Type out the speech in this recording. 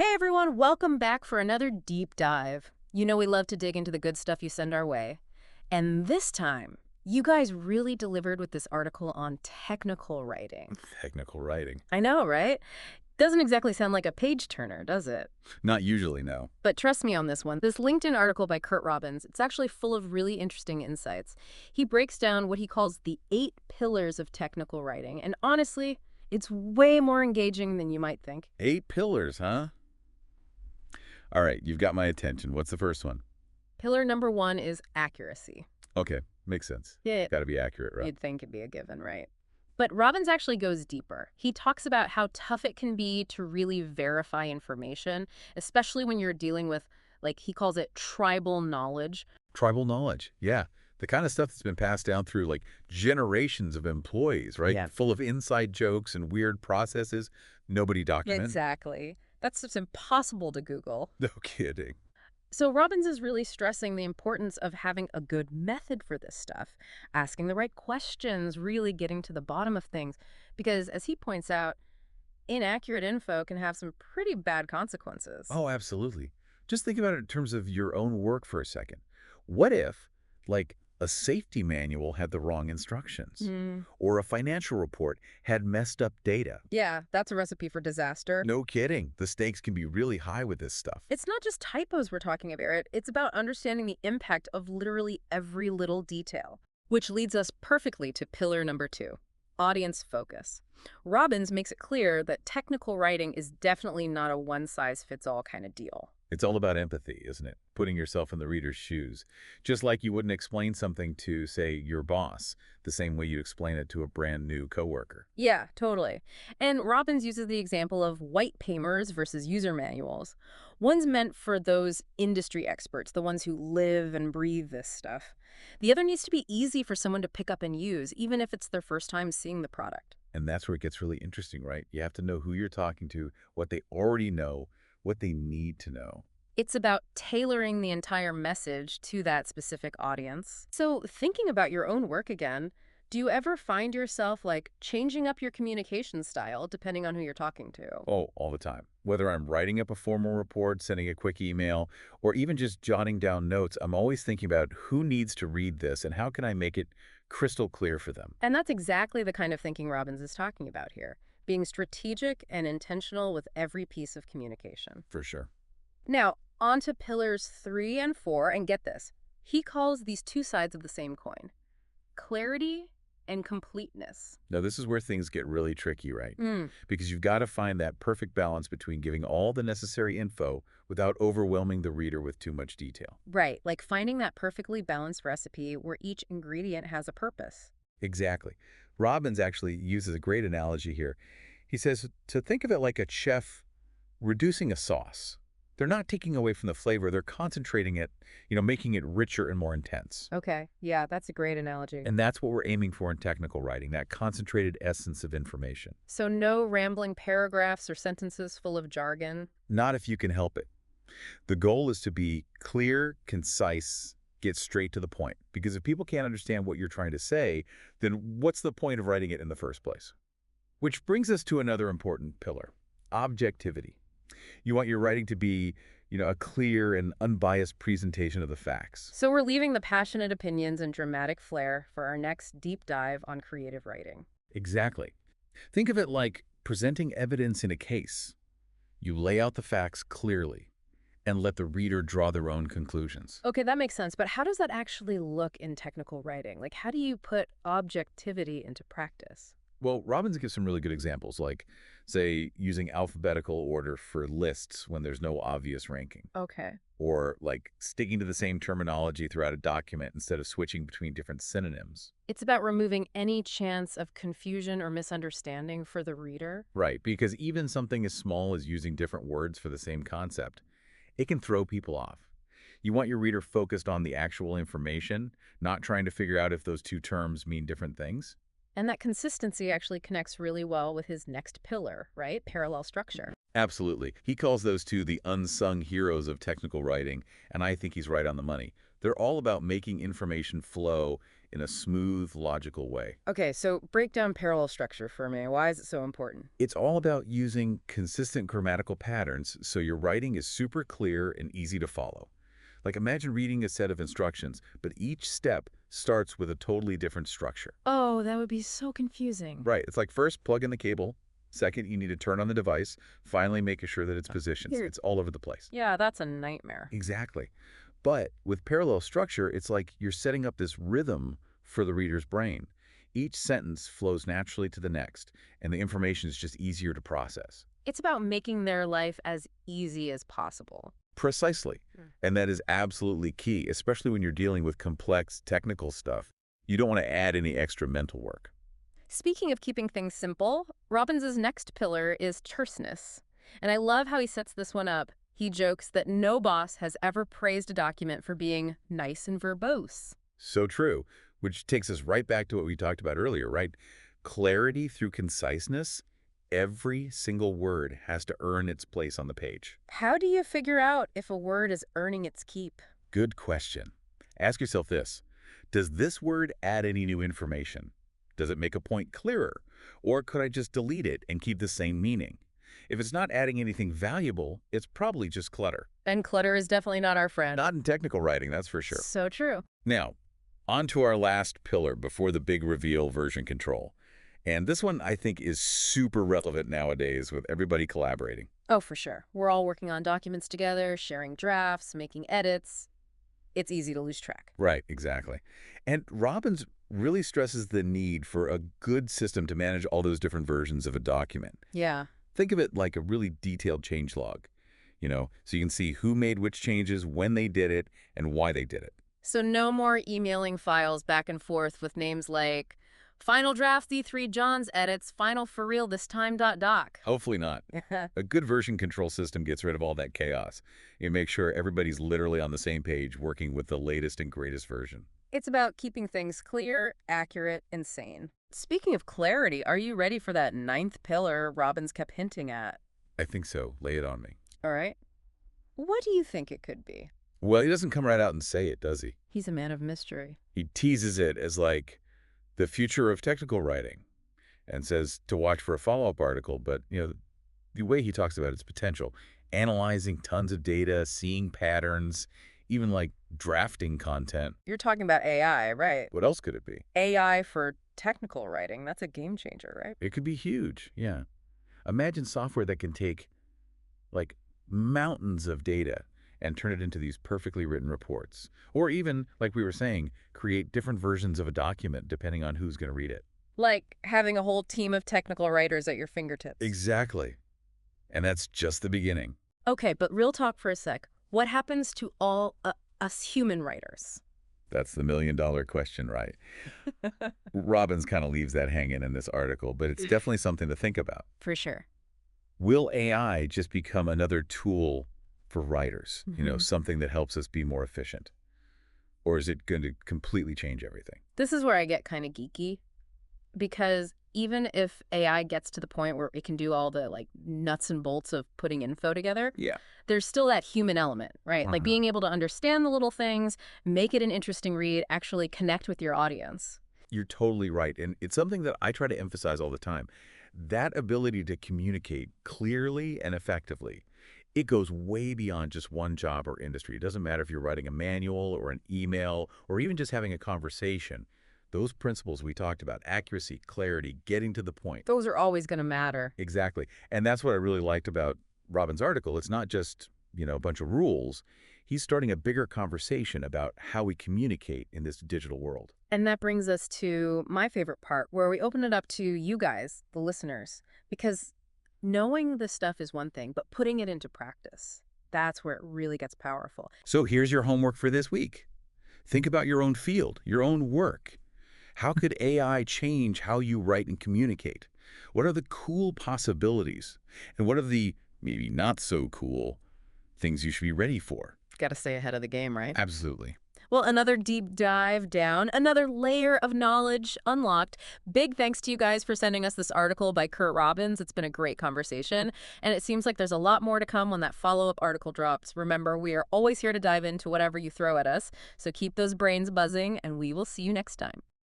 Hey everyone, welcome back for another deep dive. You know we love to dig into the good stuff you send our way. And this time, you guys really delivered with this article on technical writing. Technical writing. I know, right? Doesn't exactly sound like a page turner, does it? Not usually, no. But trust me on this one. This LinkedIn article by Curt Robbins, it's actually full of really interesting insights. He breaks down what he calls the 8 pillars of technical writing. And honestly, it's way more engaging than you might think. 8 pillars, huh? All right, you've got my attention. What's the first one? Pillar number 1 is accuracy. Okay, makes sense. Yeah, Got to be accurate, right? you'd think it'd be a given, right? But Robbins actually goes deeper. He talks about how tough it can be to really verify information, especially when you're dealing with, like he calls it, tribal knowledge. Tribal knowledge, yeah. The kind of stuff that's been passed down through like generations of employees, right? Yeah. Full of inside jokes and weird processes nobody documented. Exactly. That's just impossible to Google. No kidding. So Robbins is really stressing the importance of having a good method for this stuff, asking the right questions, really getting to the bottom of things. Because as he points out, inaccurate info can have some pretty bad consequences. Oh, absolutely. Just think about it in terms of your own work for a second. What if, like, a safety manual had the wrong instructions? Hmm. Or a financial report had messed up data? Yeah, that's a recipe for disaster. No kidding. The stakes can be really high with this stuff. It's not just typos we're talking about. It's about understanding the impact of literally every little detail. Which leads us perfectly to pillar number 2, audience focus. Robbins makes it clear that technical writing is definitely not a one-size-fits-all kind of deal. It's all about empathy, isn't it? Putting yourself in the reader's shoes. Just like you wouldn't explain something to, say, your boss, the same way you'd explain it to a brand new coworker. Yeah, totally. And Robbins uses the example of white papers versus user manuals. One's meant for those industry experts, the ones who live and breathe this stuff. The other needs to be easy for someone to pick up and use, even if it's their first time seeing the product. And that's where it gets really interesting, right? You have to know who you're talking to, what they already know, what they need to know. It's about tailoring the entire message to that specific audience. So, thinking about your own work again, do you ever find yourself like changing up your communication style depending on who you're talking to? Oh, all the time. Whether I'm writing up a formal report, sending a quick email, or even just jotting down notes, I'm always thinking about who needs to read this and how can I make it crystal clear for them. And that's exactly the kind of thinking Robbins is talking about here, being strategic and intentional with every piece of communication. For sure. Now, on to pillars 3 and 4, and get this. He calls these two sides of the same coin, clarity and completeness. Now, this is where things get really tricky, right? Mm, Because you've got to find that perfect balance between giving all the necessary info without overwhelming the reader with too much detail. right, like finding that perfectly balanced recipe where each ingredient has a purpose. Exactly. Robbins actually uses a great analogy here. He says to think of it like a chef reducing a sauce. They're not taking away from the flavor, they're concentrating it, making it richer and more intense. Okay, yeah, that's a great analogy. And that's what we're aiming for in technical writing, that concentrated essence of information. So no rambling paragraphs or sentences full of jargon. Not if you can help it. The goal is to be clear, concise, get straight to the point. Because if people can't understand what you're trying to say, then what's the point of writing it in the first place? Which brings us to another important pillar, objectivity. You want your writing to be, a clear and unbiased presentation of the facts. So we're leaving the passionate opinions and dramatic flair for our next deep dive on creative writing. Exactly. Think of it like presenting evidence in a case. You lay out the facts clearly and let the reader draw their own conclusions. Okay, that makes sense, but how does that actually look in technical writing? Like, how do you put objectivity into practice? Well, Robbins gives some really good examples, like, say, using alphabetical order for lists when there's no obvious ranking, Okay. or like sticking to the same terminology throughout a document instead of switching between different synonyms. It's about removing any chance of confusion or misunderstanding for the reader. Right, because even something as small as using different words for the same concept, it can throw people off. You want your reader focused on the actual information, not trying to figure out if those two terms mean different things. And that consistency actually connects really well with his next pillar, right? Parallel structure. Absolutely. He calls those two the unsung heroes of technical writing, and I think he's right on the money. They're all about making information flow in a smooth, logical way. Okay, so break down parallel structure for me. Why is it so important? It's all about using consistent grammatical patterns so your writing is super clear and easy to follow. Like imagine reading a set of instructions, but each step starts with a totally different structure. Oh, that would be so confusing. Right. It's like first plug in the cable. Second, you need to turn on the device. Finally, making sure that it's positions. Here. It's all over the place. Yeah, that's a nightmare. Exactly. But with parallel structure, it's like you're setting up this rhythm for the reader's brain. Each sentence flows naturally to the next, and the information is just easier to process. It's about making their life as easy as possible. Precisely. And that is absolutely key, especially when you're dealing with complex technical stuff. You don't want to add any extra mental work. Speaking of keeping things simple, Robbins's next pillar is terseness. And I love how he sets this one up. He jokes that no boss has ever praised a document for being nice and verbose. So true, which takes us right back to what we talked about earlier, right? Clarity through conciseness. Every single word has to earn its place on the page. How do you figure out if a word is earning its keep? Good question. Ask yourself this. Does this word add any new information? Does it make a point clearer? Or could I just delete it and keep the same meaning? If it's not adding anything valuable, it's probably just clutter. And clutter is definitely not our friend. Not in technical writing, that's for sure. So true. Now, on to our last pillar before the big reveal, version control. And this one, I think, is super relevant nowadays with everybody collaborating. Oh, for sure. We're all working on documents together, sharing drafts, making edits. It's easy to lose track. Right, exactly. And Robbins really stresses the need for a good system to manage all those different versions of a document. Yeah. Think of it like a really detailed change log, so you can see who made which changes, when they did it, and why they did it. So no more emailing files back and forth with names like Final Draft D3 John's edits, final for real this time .doc. Hopefully not. A good version control system gets rid of all that chaos. It makes sure everybody's literally on the same page working with the latest and greatest version. It's about keeping things clear, accurate, and sane. Speaking of clarity, are you ready for that ninth pillar Robbins kept hinting at? I think so. Lay it on me. All right. What do you think it could be? Well, he doesn't come right out and say it, does he? He's a man of mystery. He teases it as like the future of technical writing and says to watch for a follow-up article. But, the way he talks about its potential, analyzing tons of data, seeing patterns, even like drafting content. You're talking about AI, right? What else could it be? AI for technical writing. That's a game changer, right? It could be huge, yeah. Imagine software that can take like mountains of data and turn it into these perfectly written reports. Or even, like we were saying, create different versions of a document depending on who's going to read it. Like having a whole team of technical writers at your fingertips. Exactly. And that's just the beginning. Okay, but real talk for a sec. What happens to all us human writers? That's the million-dollar question, right? Robbins kind of leaves that hanging in this article, but it's definitely something to think about. For sure. Will AI just become another tool for writers, something that helps us be more efficient? Or is it going to completely change everything? This is where I get kind of geeky, because even if AI gets to the point where it can do all the nuts and bolts of putting info together, Yeah. there's still that human element, right? Like being able to understand the little things, make it an interesting read, actually connect with your audience. You're totally right. And it's something that I try to emphasize all the time. That ability to communicate clearly and effectively, it goes way beyond just one job or industry. It doesn't matter if you're writing a manual or an email or even just having a conversation. Those principles we talked about, accuracy, clarity, getting to the point. Those are always going to matter. Exactly. And that's what I really liked about Robbins' article. It's not just, a bunch of rules. He's starting a bigger conversation about how we communicate in this digital world. And that brings us to my favorite part, where we open it up to you guys, the listeners, because knowing this stuff is one thing, but putting it into practice, that's where it really gets powerful. So here's your homework for this week. Think about your own field, your own work. How could AI change how you write and communicate? What are the cool possibilities? And what are the maybe not so cool things you should be ready for? Got to stay ahead of the game, right? Absolutely. Well, another deep dive down, another layer of knowledge unlocked. Big thanks to you guys for sending us this article by Curt Robbins. It's been a great conversation, and it seems like there's a lot more to come when that follow-up article drops. Remember, we are always here to dive into whatever you throw at us, so keep those brains buzzing, and we will see you next time.